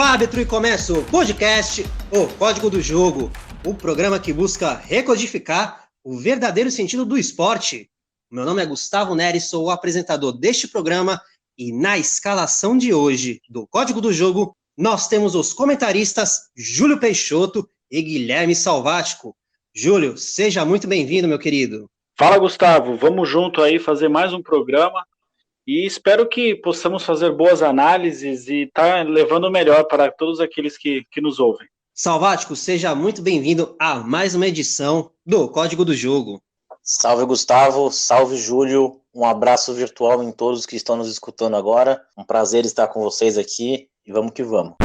árbitro e começa o podcast O Código do Jogo, o programa que busca recodificar o verdadeiro sentido do esporte. Meu nome é Gustavo Neri, sou o apresentador deste programa e na escalação de hoje do Código do Jogo, nós temos os comentaristas Júlio Peixoto e Guilherme Salvático. Júlio, seja muito bem-vindo, meu querido. Fala, Gustavo, vamos junto aí fazer mais um programa e espero que possamos fazer boas análises e estar levando o melhor para todos aqueles que nos ouvem. Salvático, seja muito bem-vindo a mais uma edição do Código do Jogo. Salve, Gustavo, salve, Júlio, um abraço virtual em todos que estão nos escutando agora, um prazer estar com vocês aqui e vamos que vamos.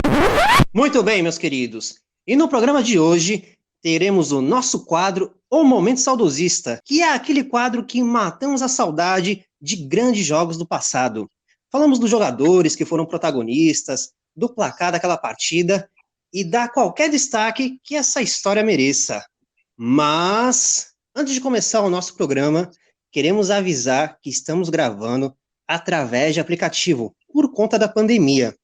Muito bem, meus queridos, e no programa de hoje teremos o nosso quadro O Momento Saudosista, que é aquele quadro que matamos a saudade de grandes jogos do passado. Falamos dos jogadores que foram protagonistas, do placar daquela partida e dá qualquer destaque que essa história mereça. Mas, antes de começar o nosso programa, queremos avisar que estamos gravando através de aplicativo, por conta da pandemia.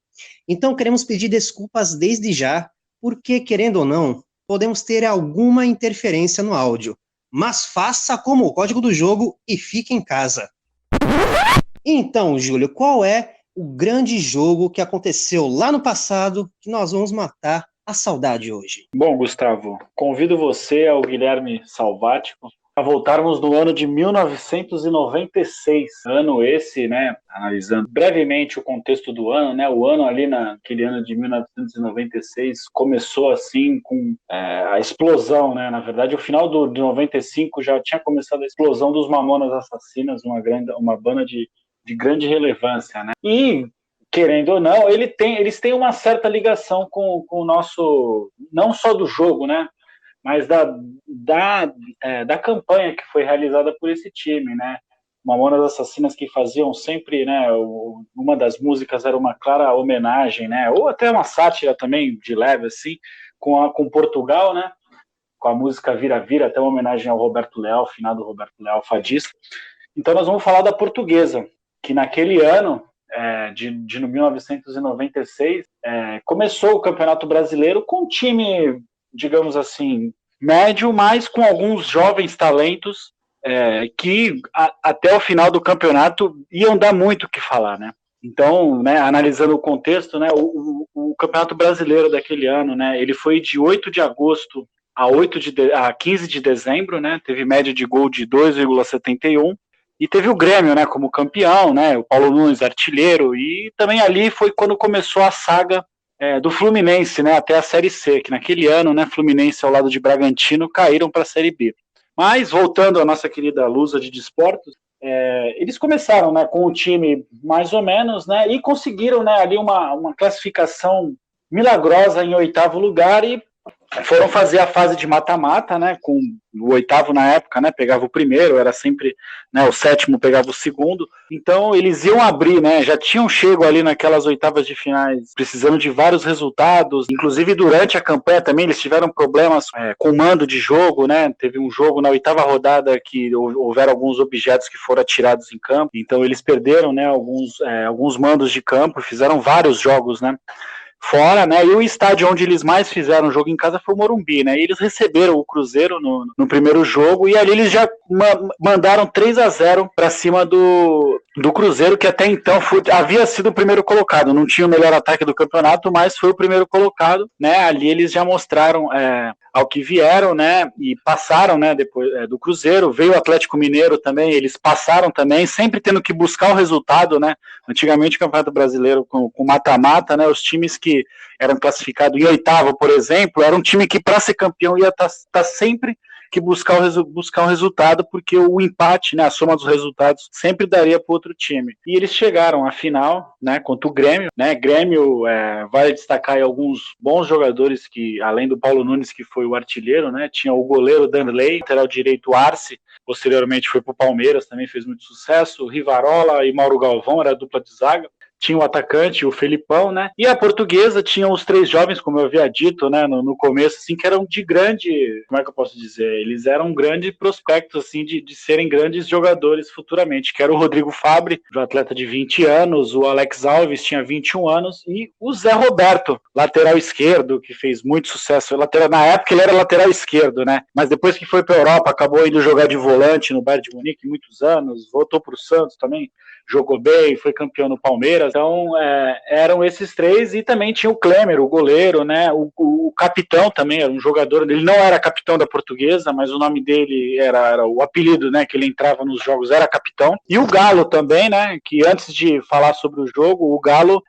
Então, queremos pedir desculpas desde já, porque, querendo ou não, podemos ter alguma interferência no áudio. Mas faça como o Código do Jogo e fique em casa. Então, Júlio, qual é o grande jogo que aconteceu lá no passado que nós vamos matar a saudade hoje? Bom, Gustavo, convido você, ao Guilherme Salvático, a voltarmos no ano de 1996, ano esse, né, analisando brevemente o contexto do ano, né, o ano ali naquele ano de 1996 começou assim com a explosão, né, na verdade o final de 95 já tinha começado a explosão dos Mamonas Assassinas, uma banda de grande relevância, né, e querendo ou não, eles têm uma certa ligação com o nosso, não só do jogo, né, mas da campanha que foi realizada por esse time, né? Mamonas Assassinas que faziam sempre, né? Uma das músicas era uma clara homenagem, né? Ou até uma sátira também de leve assim, com Portugal, né? Com a música Vira Vira, até uma homenagem ao Roberto Leal, finado Roberto Leal, fadista. Então nós vamos falar da Portuguesa, que naquele ano de 1996 começou o Campeonato Brasileiro com um time, digamos assim, médio, mas com alguns jovens talentos que até o final do campeonato iam dar muito o que falar, né? Então, né, analisando o contexto, né, o Campeonato Brasileiro daquele ano, né, ele foi de 8 de agosto a 15 de dezembro, né, teve média de gol de 2,71, e teve o Grêmio, né, como campeão, né, o Paulo Nunes artilheiro, e também ali foi quando começou a saga do Fluminense, né, até a Série C, que naquele ano, né, Fluminense ao lado de Bragantino caíram para a Série B. Mas, voltando à nossa querida Lusa de Desportos, eles começaram, né, com o time mais ou menos, né, e conseguiram, né, ali uma classificação milagrosa em 8º lugar e foram fazer a fase de mata-mata, né, com o 8º na época, né, pegava o primeiro, era sempre, né, o 7º pegava o segundo, então eles iam abrir, né, já tinham chego ali naquelas oitavas de finais, precisando de vários resultados, inclusive durante a campanha também eles tiveram problemas com mando de jogo, né, teve um jogo na 8ª rodada que houveram alguns objetos que foram atirados em campo, então eles perderam, né, alguns mandos de campo, fizeram vários jogos, né, fora, né, e o estádio onde eles mais fizeram o jogo em casa foi o Morumbi, né, e eles receberam o Cruzeiro no primeiro jogo, e ali eles já mandaram 3-0 para cima do Cruzeiro, que até então havia sido o primeiro colocado, não tinha o melhor ataque do campeonato, mas foi o primeiro colocado, né, ali eles já mostraram ao que vieram, né, e passaram, né, depois do Cruzeiro, veio o Atlético Mineiro também, eles passaram também, sempre tendo que buscar o resultado, né, antigamente o Campeonato Brasileiro com mata-mata, né, os times que eram classificados em 8º, por exemplo, era um time que para ser campeão ia estar sempre que buscar um resultado, porque o empate, né, a soma dos resultados sempre daria para outro time. E eles chegaram à final, né, contra o Grêmio, né, Grêmio vai destacar aí alguns bons jogadores que, além do Paulo Nunes, que foi o artilheiro, né, tinha o goleiro Danley, lateral direito Arce, posteriormente foi para o Palmeiras, também fez muito sucesso, Rivarola e Mauro Galvão, era a dupla de zaga. tinha o atacante, o Felipão, né? E a Portuguesa tinha os 3 jovens, como eu havia dito, né, no começo, assim, que eram de grande, como é que eu posso dizer? Eles eram grandes prospectos, assim, de serem grandes jogadores futuramente, que era o Rodrigo Fabre, um atleta de 20 anos, o Alex Alves tinha 21 anos, e o Zé Roberto, lateral esquerdo, que fez muito sucesso. Na época ele era lateral esquerdo, né? Mas depois que foi para a Europa, acabou indo jogar de volante no Bayern de Munique muitos anos, voltou para o Santos também, jogou bem, foi campeão no Palmeiras. Então, eram esses 3, e também tinha o Klemer, o goleiro, né? O capitão também, era um jogador, ele não era capitão da Portuguesa, mas o nome dele era o apelido, né? Que ele entrava nos jogos, era capitão. E o Galo também, né? Que antes de falar sobre o jogo, o Galo,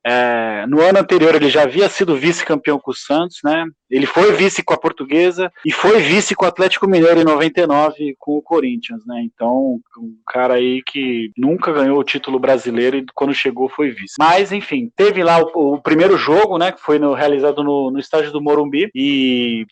no ano anterior, ele já havia sido vice-campeão com o Santos, né? Ele foi vice com a Portuguesa e foi vice com o Atlético Mineiro em 99 com o Corinthians, né? Então, um cara aí que nunca ganhou o título brasileiro e quando chegou foi vice. Mas, enfim, teve lá o primeiro jogo, né? Que foi realizado no estádio do Morumbi, e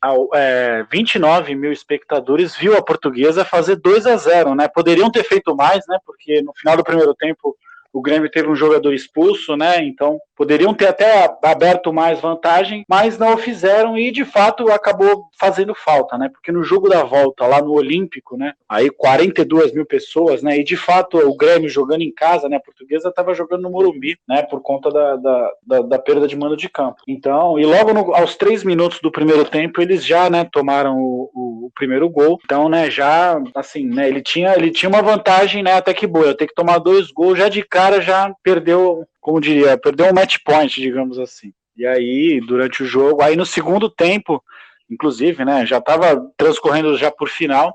29 mil espectadores viu a Portuguesa fazer 2-0, né? Poderiam ter feito mais, né? Porque no final do primeiro tempo o Grêmio teve um jogador expulso, né? Então poderiam ter até aberto mais vantagem, mas não o fizeram, e de fato acabou fazendo falta, né? Porque no jogo da volta lá no Olímpico, né? Aí 42 mil pessoas, né? E de fato o Grêmio jogando em casa, né? A Portuguesa estava jogando no Morumbi, né? Por conta da perda de mando de campo. Então, e logo aos 3 minutos do primeiro tempo eles já, né? Tomaram o primeiro gol. Então, né? Já assim, né? Ele tinha uma vantagem, né? Até que boa. Eu tenho que tomar 2 gols já de cara, já perdeu, como diria, perdeu um match point, digamos assim. E aí, durante o jogo, aí no segundo tempo, inclusive, né, já estava transcorrendo já por final,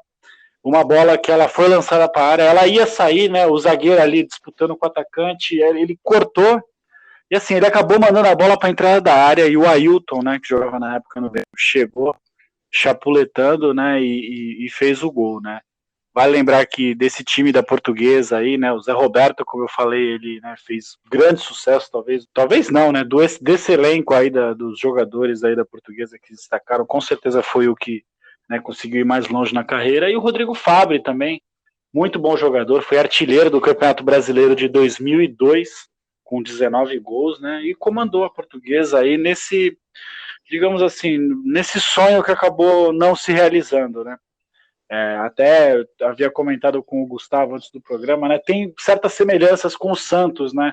uma bola que ela foi lançada para a área, ela ia sair, né, o zagueiro ali disputando com o atacante, ele cortou, e assim, ele acabou mandando a bola para a entrada da área, e o Ailton, né, que jogava na época no Grêmio, chegou chapuletando, né, e fez o gol, né. Vale lembrar que desse time da Portuguesa aí, né, o Zé Roberto, como eu falei, ele, né, fez grande sucesso, talvez não, né, desse elenco aí dos jogadores aí da Portuguesa que destacaram, com certeza foi o que, né, conseguiu ir mais longe na carreira. E o Rodrigo Fabre também, muito bom jogador, foi artilheiro do Campeonato Brasileiro de 2002, com 19 gols, né, e comandou a Portuguesa aí nesse, digamos assim, nesse sonho que acabou não se realizando, né. Até eu havia comentado com o Gustavo antes do programa, né, tem certas semelhanças com o Santos, né,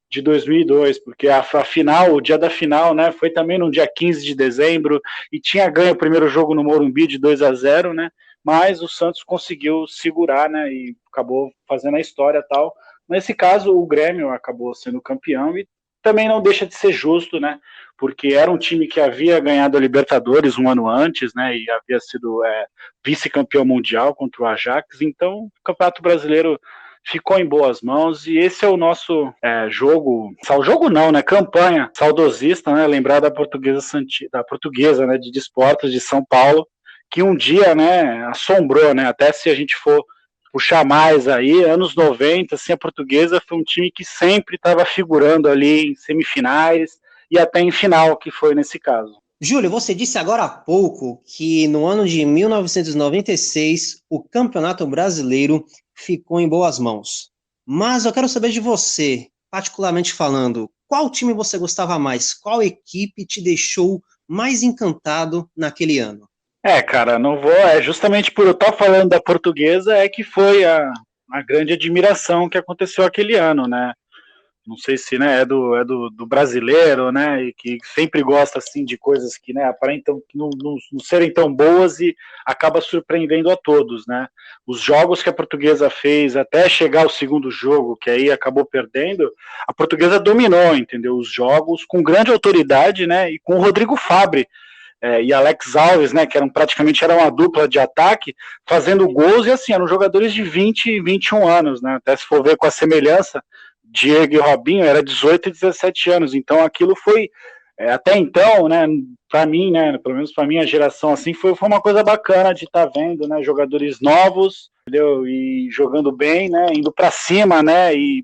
de 2002, porque a final, o dia da final, né, foi também no dia 15 de dezembro, e tinha ganho o primeiro jogo no Morumbi de 2-0, né, mas o Santos conseguiu segurar, né, e acabou fazendo a história e tal. Nesse caso, o Grêmio acabou sendo campeão, e também não deixa de ser justo, né, porque era um time que havia ganhado a Libertadores um ano antes, né, e havia sido vice-campeão mundial contra o Ajax, então o Campeonato Brasileiro ficou em boas mãos, e esse é o nosso jogo não, né, campanha saudosista, né, lembrar da Portuguesa, né, de Desportos de São Paulo, que um dia, né, assombrou, né, até se a gente for puxar mais aí, anos 90, assim, a Portuguesa foi um time que sempre estava figurando ali em semifinais e até em final, que foi nesse caso. Júlio, você disse agora há pouco que no ano de 1996 o Campeonato Brasileiro ficou em boas mãos. Mas eu quero saber de você, particularmente falando, qual time você gostava mais? Qual equipe te deixou mais encantado naquele ano? Cara, não vou. Justamente por eu estar falando da Portuguesa é que foi a grande admiração que aconteceu aquele ano, né? Não sei se, né, é do brasileiro, né, e que sempre gosta, assim, de coisas que, né, aparentam não serem tão boas e acaba surpreendendo a todos, né. Os jogos que a Portuguesa fez até chegar ao segundo jogo, que aí acabou perdendo, a Portuguesa dominou, entendeu, os jogos com grande autoridade, né, e com o Rodrigo Fabre, e Alex Alves, né, que praticamente eram uma dupla de ataque, fazendo gols, e assim, eram jogadores de 20 e 21 anos, né, até se for ver com a semelhança, Diego e Robinho era 18 e 17 anos, então aquilo foi, até então, né, para mim, né, pelo menos para minha geração, assim, foi uma coisa bacana de estar vendo, né, jogadores novos, entendeu, e jogando bem, né, indo para cima, né, e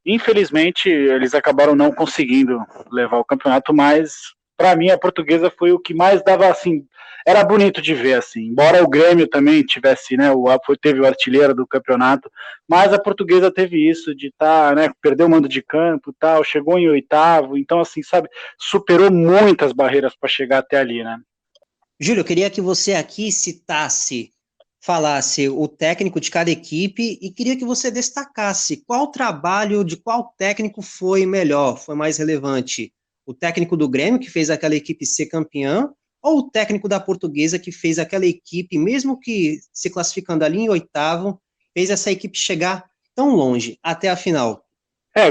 infelizmente eles acabaram não conseguindo levar o campeonato, mas para mim a Portuguesa foi o que mais dava, assim, era bonito de ver, assim, embora o Grêmio também tivesse, né, teve o artilheiro do campeonato, mas a Portuguesa teve isso de estar, né, perdeu o mando de campo e tal, chegou em oitavo, então, assim, sabe, superou muitas barreiras para chegar até ali, né. Júlio, eu queria que você aqui falasse o técnico de cada equipe e queria que você destacasse qual trabalho de qual técnico foi melhor, foi mais relevante. O técnico do Grêmio, que fez aquela equipe ser campeã, ou o técnico da Portuguesa, que fez aquela equipe, mesmo que se classificando ali em oitavo, fez essa equipe chegar tão longe, até a final?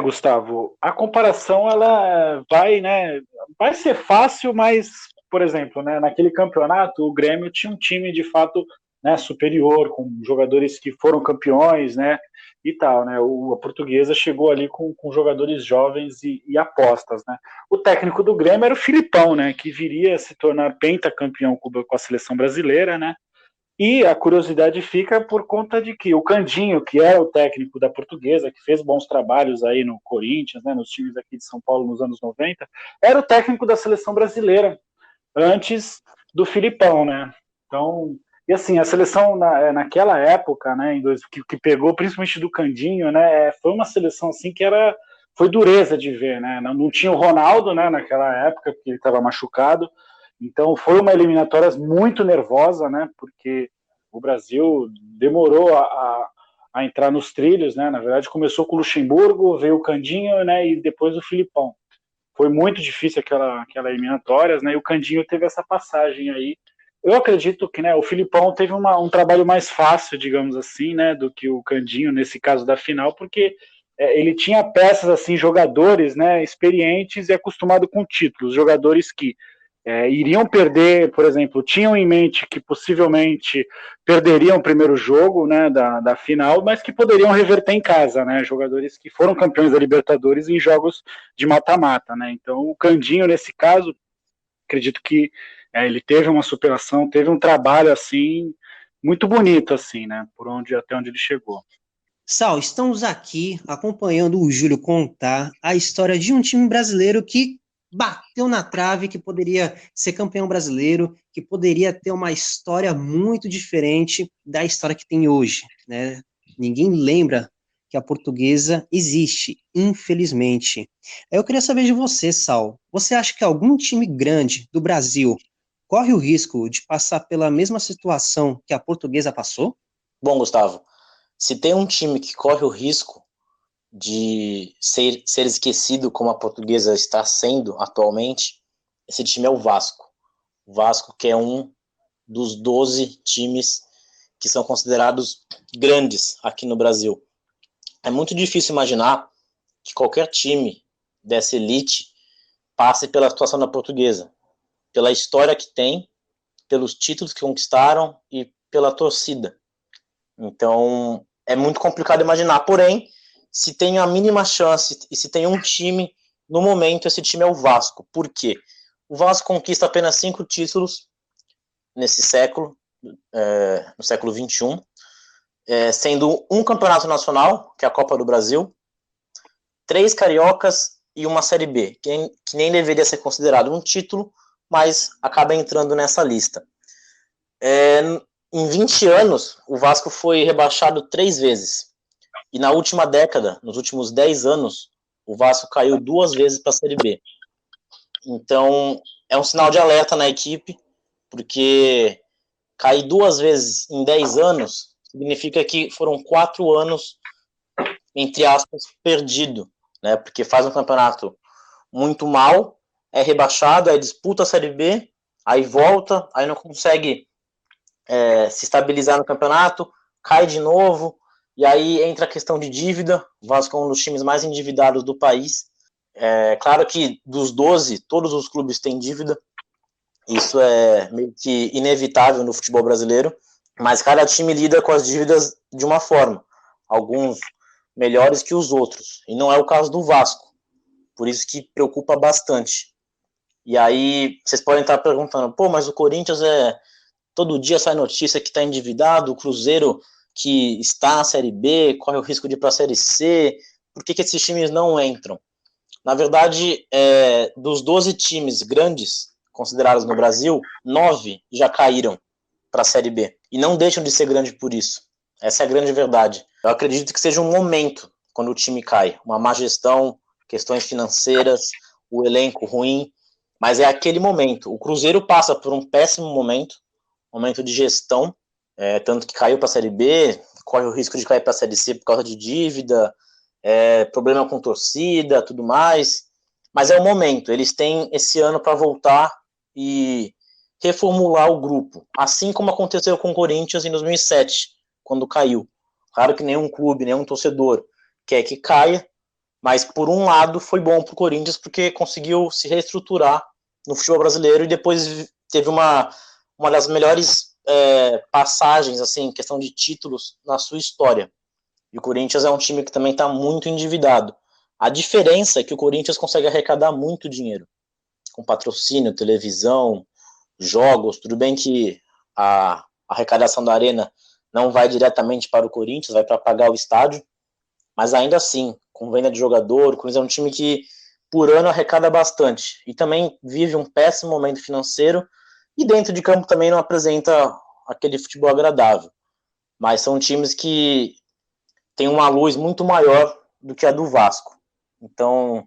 Gustavo, a comparação ela vai, né, vai ser fácil, mas, por exemplo, né, naquele campeonato o Grêmio tinha um time de fato, né, superior, com jogadores que foram campeões, né, e tal, né, a Portuguesa chegou ali com jogadores jovens e apostas, né. O técnico do Grêmio era o Filipão, né, que viria a se tornar pentacampeão com a seleção brasileira, né. E a curiosidade fica por conta de que o Candinho, que era o técnico da Portuguesa, que fez bons trabalhos aí no Corinthians, né, nos times aqui de São Paulo nos anos 90, era o técnico da seleção brasileira, antes do Filipão, né? Então, e assim, a seleção naquela época, né, que pegou principalmente do Candinho, né, foi uma seleção assim que foi dureza de ver, né? Não tinha o Ronaldo, né, naquela época, porque ele estava machucado. Então foi uma eliminatória muito nervosa, né? Porque o Brasil demorou a entrar nos trilhos, né? Na verdade, começou com o Luxemburgo, veio o Candinho, né? E depois o Filipão. Foi muito difícil aquela eliminatória, né? E o Candinho teve essa passagem aí. Eu acredito que, né, o Filipão teve um trabalho mais fácil, digamos assim, né, do que o Candinho nesse caso da final, porque ele tinha peças assim, jogadores, né, experientes e acostumados com títulos, jogadores que iriam perder, por exemplo, tinham em mente que possivelmente perderiam o primeiro jogo, né, da final, mas que poderiam reverter em casa, né, jogadores que foram campeões da Libertadores em jogos de mata-mata, né, então o Candinho, nesse caso, acredito que ele teve uma superação, teve um trabalho, assim, muito bonito, assim, né, até onde ele chegou. Sal, estamos aqui acompanhando o Júlio contar a história de um time brasileiro que bateu na trave, que poderia ser campeão brasileiro, que poderia ter uma história muito diferente da história que tem hoje, né? Ninguém lembra que a Portuguesa existe, infelizmente. Eu queria saber de você, Sal. Você acha que algum time grande do Brasil corre o risco de passar pela mesma situação que a Portuguesa passou? Bom, Gustavo, se tem um time que corre o risco de ser esquecido como a Portuguesa está sendo atualmente, esse time é o Vasco. O Vasco, que é um dos 12 times que são considerados grandes aqui no Brasil. É muito difícil imaginar que qualquer time dessa elite passe pela situação da Portuguesa, pela história que tem, pelos títulos que conquistaram e pela torcida. Então, é muito complicado imaginar. Porém, se tem a mínima chance e se tem um time, no momento, esse time é o Vasco. Por quê? O Vasco conquista apenas 5 títulos nesse século, no século XXI, sendo um campeonato nacional, que é a Copa do Brasil, 3 cariocas e uma Série B, que nem deveria ser considerado um título, mas acaba entrando nessa lista. Em 20 anos, o Vasco foi rebaixado 3 vezes. E na última década, nos últimos 10 anos, o Vasco caiu 2 vezes para a Série B. Então, é um sinal de alerta na equipe, porque cair 2 vezes em 10 anos significa que foram 4 anos, entre aspas, perdido, né? Porque faz um campeonato muito mal, é rebaixado, aí disputa a Série B, aí volta, aí não consegue se estabilizar no campeonato, cai de novo, e aí entra a questão de dívida. O Vasco é um dos times mais endividados do país. Claro que dos 12, todos os clubes têm dívida, isso é meio que inevitável no futebol brasileiro, mas cada time lida com as dívidas de uma forma, alguns melhores que os outros, e não é o caso do Vasco, por isso que preocupa bastante. E aí vocês podem estar perguntando, mas o Corinthians todo dia sai notícia que está endividado, o Cruzeiro que está na Série B, corre o risco de ir para a Série C, por que esses times não entram? Na verdade, dos 12 times grandes considerados no Brasil, 9 já caíram para a Série B. E não deixam de ser grande por isso. Essa é a grande verdade. Eu acredito que seja um momento quando o time cai. Uma má gestão, questões financeiras, o elenco ruim. Mas é aquele momento. O Cruzeiro passa por um péssimo momento de gestão, tanto que caiu para a Série B, corre o risco de cair para a Série C por causa de dívida, problema com torcida, tudo mais. Mas é o momento. Eles têm esse ano para voltar e reformular o grupo, assim como aconteceu com o Corinthians em 2007, quando caiu. Claro que nenhum clube, nenhum torcedor quer que caia, mas por um lado foi bom para o Corinthians porque conseguiu se reestruturar no futebol brasileiro e depois teve uma das melhores passagens, assim, em questão de títulos na sua história. E o Corinthians é um time que também está muito endividado. A diferença é que o Corinthians consegue arrecadar muito dinheiro, com patrocínio, televisão, jogos. Tudo bem que a arrecadação da Arena não vai diretamente para o Corinthians, vai para pagar o estádio, mas ainda assim, com venda de jogador, o Corinthians é um time que por ano arrecada bastante e também vive um péssimo momento financeiro e dentro de campo também não apresenta aquele futebol agradável. Mas são times que têm uma luz muito maior do que a do Vasco. Então,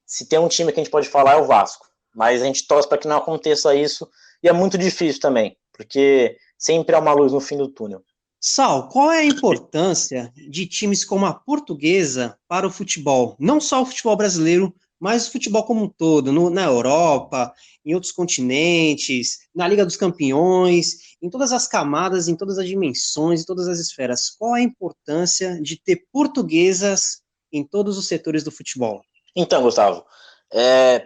se tem um time que a gente pode falar é o Vasco, mas a gente torce para que não aconteça isso e é muito difícil também, porque sempre há uma luz no fim do túnel. Sal, qual é a importância de times como a Portuguesa para o futebol? Não só o futebol brasileiro, mas o futebol como um todo, na Europa, em outros continentes, na Liga dos Campeões, em todas as camadas, em todas as dimensões, em todas as esferas. Qual é a importância de ter portuguesas em todos os setores do futebol? Então, Gustavo,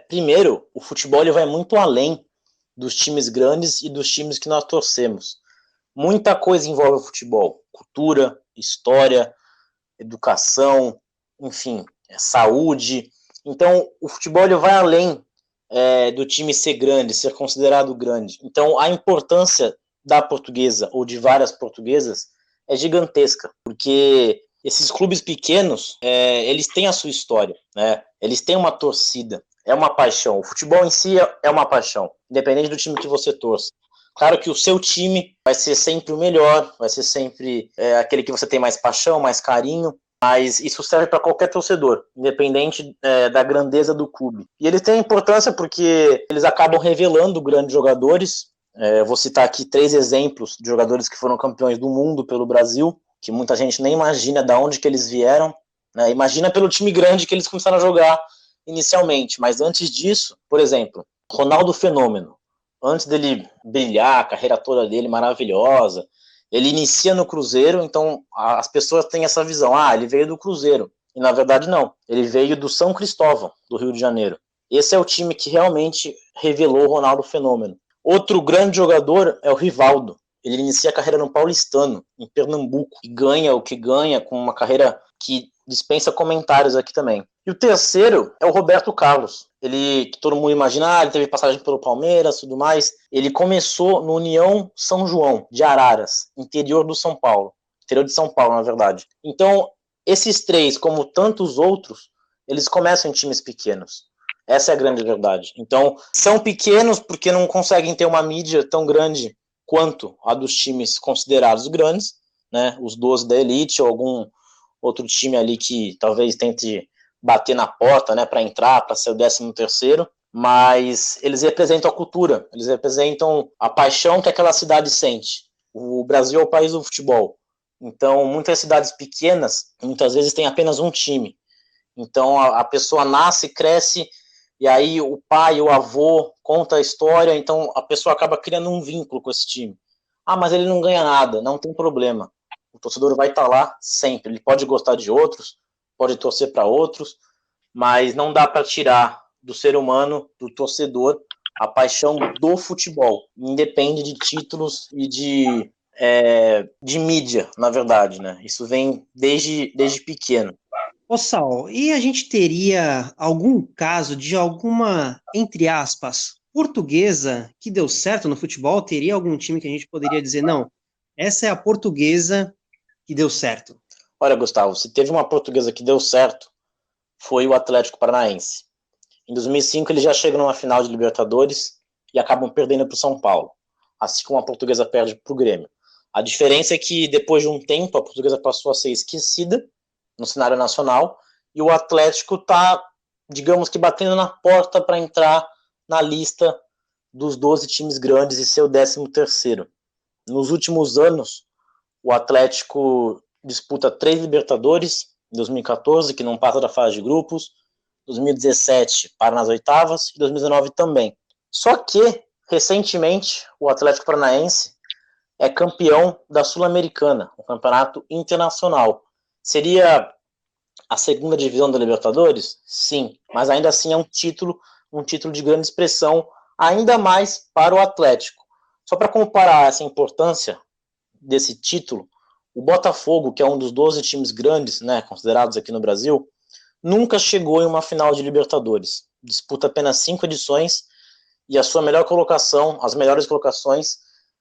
primeiro, o futebol ele vai muito além dos times grandes e dos times que nós torcemos. Muita coisa envolve o futebol, cultura, história, educação, enfim, saúde. Então, o futebol ele vai além do time ser grande, ser considerado grande. Então, a importância da Portuguesa ou de várias portuguesas é gigantesca, porque esses clubes pequenos, eles têm a sua história, né? Eles têm uma torcida, é uma paixão. O futebol em si é uma paixão, independente do time que você torce. Claro que o seu time vai ser sempre o melhor, vai ser sempre aquele que você tem mais paixão, mais carinho, mas isso serve para qualquer torcedor, independente da grandeza do clube. E eles têm importância porque eles acabam revelando grandes jogadores. Vou citar aqui 3 exemplos de jogadores que foram campeões do mundo pelo Brasil, que muita gente nem imagina de onde que eles vieram, né? Imagina pelo time grande que eles começaram a jogar inicialmente, mas antes disso, por exemplo, Ronaldo Fenômeno. Antes dele brilhar, a carreira toda dele maravilhosa, ele inicia no Cruzeiro, então as pessoas têm essa visão, ele veio do Cruzeiro, e na verdade não, ele veio do São Cristóvão, do Rio de Janeiro. Esse é o time que realmente revelou o Ronaldo Fenômeno. Outro grande jogador é o Rivaldo, ele inicia a carreira no Paulistano, em Pernambuco, e ganha o que ganha, com uma carreira que dispensa comentários aqui também. E o terceiro é o Roberto Carlos. Ele, que todo mundo imagina, ele teve passagem pelo Palmeiras, tudo mais. Ele começou no União São João, de Araras, interior do São Paulo. Interior de São Paulo, na verdade. Então, esses 3, como tantos outros, eles começam em times pequenos. Essa é a grande verdade. Então, são pequenos porque não conseguem ter uma mídia tão grande quanto a dos times considerados grandes, né? Os 12 da elite ou algum outro time ali que talvez tente bater na porta, né, para entrar, para ser o 13º, mas eles representam a cultura, eles representam a paixão que aquela cidade sente. O Brasil é o país do futebol, então muitas cidades pequenas, muitas vezes tem apenas um time, então a pessoa nasce, cresce, e aí o pai, o avô conta a história, então a pessoa acaba criando um vínculo com esse time. Mas ele não ganha nada, não tem problema. O torcedor vai estar lá sempre. Ele pode gostar de outros, pode torcer para outros, mas não dá para tirar do ser humano, do torcedor, a paixão do futebol. Independe de títulos e de mídia, na verdade, né? Isso vem desde pequeno. Ô Sal, e a gente teria algum caso de alguma, entre aspas, portuguesa que deu certo no futebol? Teria algum time que a gente poderia dizer, não, essa é a portuguesa que deu certo? Olha, Gustavo, se teve uma portuguesa que deu certo, foi o Atlético Paranaense. Em 2005 ele já chega numa final de Libertadores e acabam perdendo para o São Paulo, assim como a Portuguesa perde para o Grêmio. A diferença é que depois de um tempo a Portuguesa passou a ser esquecida no cenário nacional e o Atlético está, digamos que, batendo na porta para entrar na lista dos 12 times grandes e ser o 13º. Nos últimos anos, o Atlético disputa 3 Libertadores, em 2014, que não passa da fase de grupos, 2017 para nas oitavas e 2019 também. Só que, recentemente, o Atlético Paranaense é campeão da Sul-Americana, um campeonato internacional. Seria a segunda divisão da Libertadores? Sim, mas ainda assim é um título de grande expressão, ainda mais para o Atlético. Só para comparar essa importância desse título, o Botafogo, que é um dos 12 times grandes, né, considerados aqui no Brasil, nunca chegou em uma final de Libertadores. Disputa apenas 5 edições e a sua melhor colocação, as melhores colocações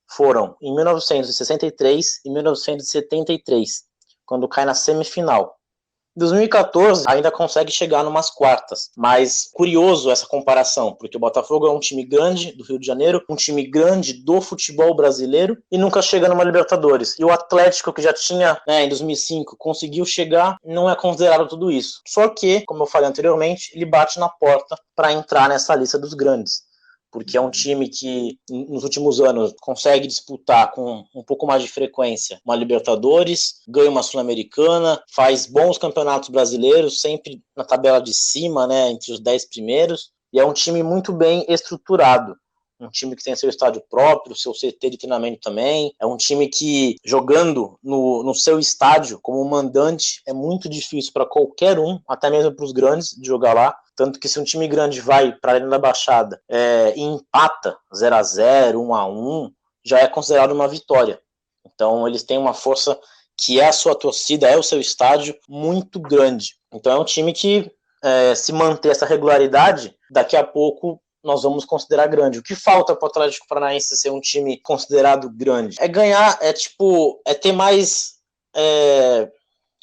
foram em 1963 e 1973, quando cai na semifinal. Em 2014 ainda consegue chegar numas quartas, mas curioso essa comparação, porque o Botafogo é um time grande do Rio de Janeiro, um time grande do futebol brasileiro e nunca chega numa Libertadores. E o Atlético, que já tinha, em 2005, conseguiu chegar, não é considerado tudo isso. Só que, como eu falei anteriormente, ele bate na porta para entrar nessa lista dos grandes, porque é um time que nos últimos anos consegue disputar com um pouco mais de frequência uma Libertadores, ganha uma Sul-Americana, faz bons campeonatos brasileiros, sempre na tabela de cima, né, entre os 10 primeiros, e é um time muito bem estruturado. Um time que tem seu estádio próprio, seu CT de treinamento também. É um time que, jogando no seu estádio como mandante, é muito difícil para qualquer um, até mesmo para os grandes, de jogar lá. Tanto que se um time grande vai para a Arena da Baixada e empata 0-0, 1-1, já é considerado uma vitória. Então eles têm uma força que é a sua torcida, é o seu estádio, muito grande. Então é um time que, se manter essa regularidade, daqui a pouco nós vamos considerar grande. O que falta para o Atlético Paranaense ser um time considerado grande? É ganhar, é ter mais,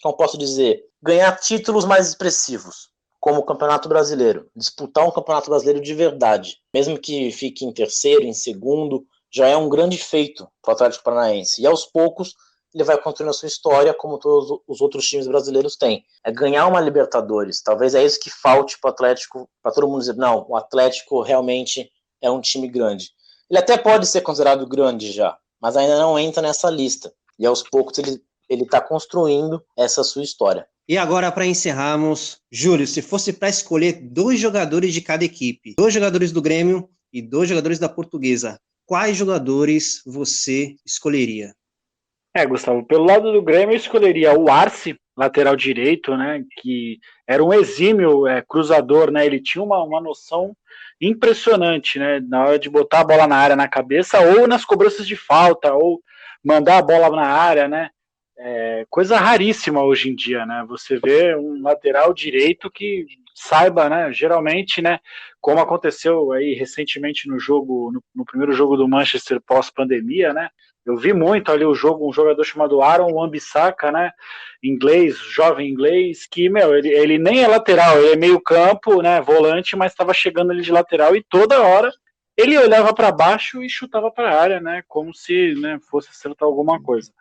como posso dizer, ganhar títulos mais expressivos, como o Campeonato Brasileiro. Disputar um Campeonato Brasileiro de verdade. Mesmo que fique em terceiro, em segundo, já é um grande feito para o Atlético Paranaense. E aos poucos ele vai construindo a sua história, como todos os outros times brasileiros têm. É ganhar uma Libertadores. Talvez é isso que falte para o Atlético, para todo mundo dizer, não, o Atlético realmente é um time grande. Ele até pode ser considerado grande já, mas ainda não entra nessa lista. E aos poucos ele está construindo essa sua história. E agora, para encerrarmos, Júlio, se fosse para escolher 2 jogadores de cada equipe, 2 jogadores do Grêmio e 2 jogadores da Portuguesa, quais jogadores você escolheria? Gustavo, pelo lado do Grêmio eu escolheria o Arce, lateral direito, né, que era um exímio cruzador, né, ele tinha uma noção impressionante, né, na hora de botar a bola na área na cabeça, ou nas cobranças de falta, ou mandar a bola na área, né, coisa raríssima hoje em dia, né, você vê um lateral direito que saiba, né, geralmente, né, como aconteceu aí recentemente no primeiro jogo do Manchester pós-pandemia, né, eu vi muito ali um jogador chamado Aaron Wan-Bissaka, né, inglês, jovem inglês, que, ele nem é lateral, ele é meio campo, né, volante, mas estava chegando ali de lateral e toda hora ele olhava para baixo e chutava para a área, né, como se, né, fosse acertar alguma coisa.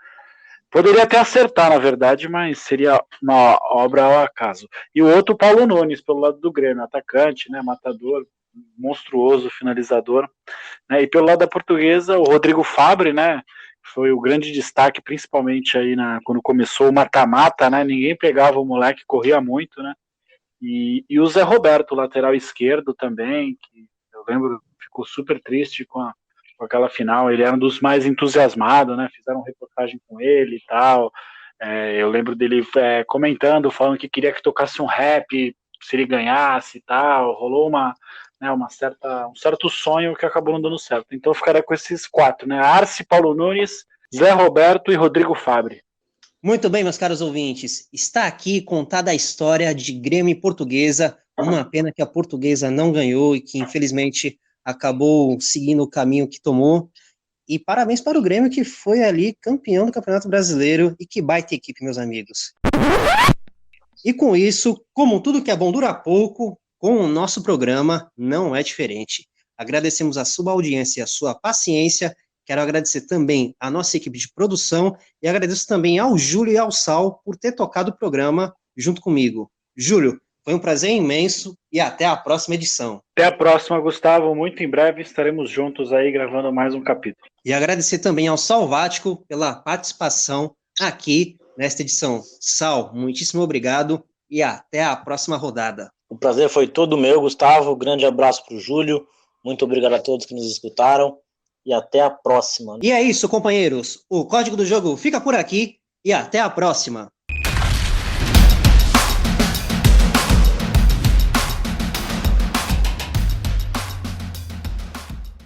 Poderia até acertar, na verdade, mas seria uma obra ao acaso. E o outro, Paulo Nunes, pelo lado do Grêmio, atacante, né, matador, monstruoso, finalizador. Né, e pelo lado da Portuguesa, o Rodrigo Fabre, né, foi o grande destaque, principalmente aí quando começou o mata-mata, né, ninguém pegava o moleque, corria muito, né, e o Zé Roberto, lateral esquerdo também, que eu lembro, ficou super triste com aquela final, ele era um dos mais entusiasmados, né, fizeram reportagem com ele e tal, eu lembro dele comentando, falando que queria que tocasse um rap, se ele ganhasse e tal, rolou um certo sonho que acabou não dando certo. Então eu ficaria com esses 4, né, Arce, Paulo Nunes, Zé Roberto e Rodrigo Fabre. Muito bem, meus caros ouvintes, está aqui contada a história de Grêmio e Portuguesa, uma pena que a Portuguesa não ganhou e que infelizmente acabou seguindo o caminho que tomou, e parabéns para o Grêmio que foi ali campeão do Campeonato Brasileiro, e que baita equipe, meus amigos. E com isso, como tudo que é bom dura pouco, com o nosso programa não é diferente. Agradecemos a sua audiência e a sua paciência. Quero agradecer também a nossa equipe de produção e agradeço também ao Júlio e ao Sal por ter tocado o programa junto comigo. Júlio, foi um prazer imenso e até a próxima edição. Até a próxima, Gustavo. Muito em breve estaremos juntos aí gravando mais um capítulo. E agradecer também ao Salvático pela participação aqui nesta edição. Sal, muitíssimo obrigado e até a próxima rodada. O prazer foi todo meu, Gustavo. Grande abraço para o Júlio. Muito obrigado a todos que nos escutaram e até a próxima. E é isso, companheiros. O Código do Jogo fica por aqui e até a próxima.